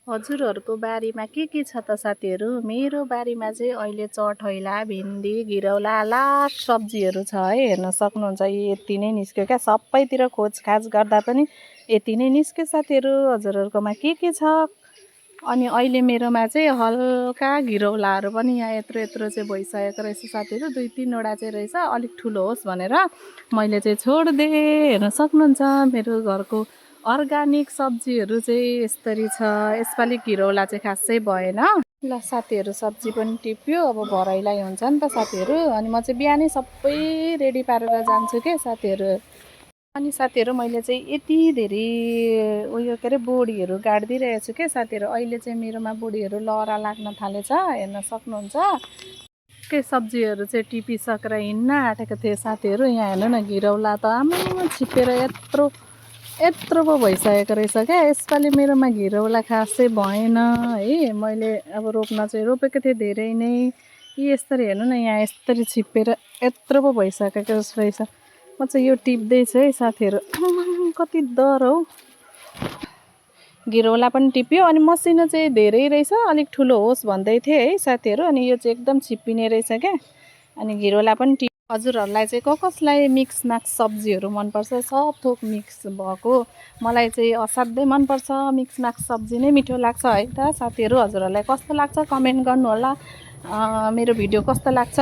हजुरहरूको बारीमा के छ त साथीहरू? मेरो बारीमा चाहिँ अहिले चठैला, भिन्डी, घिरौला लास्ट सब्जीहरू छ है। हेर्न सक्नुहुन्छ यति नै निस्क्यो क्या। सबैतिर खोजखाज गर्दा पनि यति नै निस्क्यो साथीहरू। हजुरहरूकोमा के छ? अनि अहिले मेरोमा चाहिँ हल्का घिरौलाहरू पनि यहाँ यत्रो यत्रो चाहिँ भइसकेको रहेछ साथीहरू। 2-3वटा चाहिँ रहेछ। अलिक ठुलो होस् भनेर मैले चाहिँ छोडिदिएँ। हेर्न सक्नुहुन्छ मेरो घरको अर्ग्यानिक सब्जीहरू चाहिँ यसरी छ। यसपालि घिरौला चाहिँ खासै भएन। ल साथीहरू सब्जी पनि टिप्यो। अब भराइलाई हुन्छ नि त साथीहरू। अनि म चाहिँ बिहानै सबै रेडी पारेर जान्छु के साथीहरू। अनि साथीहरू मैले चाहिँ यति धेरै उयो के अरे बोडीहरू गाडिदिइरहेको छु के साथीहरू। अहिले चाहिँ मेरोमा बोडीहरू लहरा लाग्न थालेछ। हेर्न सक्नुहुन्छ के सब्जीहरू चाहिँ टिपिसकेर हिँड्न आँटेको थिएँ साथीहरू। यहाँ हेर्नु न घिरौला त आमा छिपेर यत्रो पो भइसकेको रहेछ क्या। यसपालि मेरोमा घिरौला खासै भएन है। मैले अब रोप्न चाहिँ रोपेको थिएँ धेरै नै। यसरी हेर्नु न यहाँ यसरी छिपेर यत्रो पो भइसकेको रहेछ। म चाहिँ यो टिप्दैछु है साथीहरू। कति डर हौ। घिरौला पनि टिप्यो। अनि मसिनो चाहिँ धेरै रहेछ। अलिक ठुलो होस् भन्दै थिएँ है साथीहरू। अनि यो चाहिँ एकदम छिप्पिने रहेछ क्या। अनि घिरौला पनि हजुरहरूलाई चाहिँ कसलाई मिक्स म्याक्स सब्जीहरू मनपर्छ? सब थोक मिक्स भएको मलाई चाहिँ असाध्यै मनपर्छ। मिक्स म्याक्स सब्जी नै मिठो लाग्छ है त साथीहरू। हजुरहरूलाई कस्तो लाग्छ कमेन्ट गर्नु होला। मेरो भिडियो कस्तो लाग्छ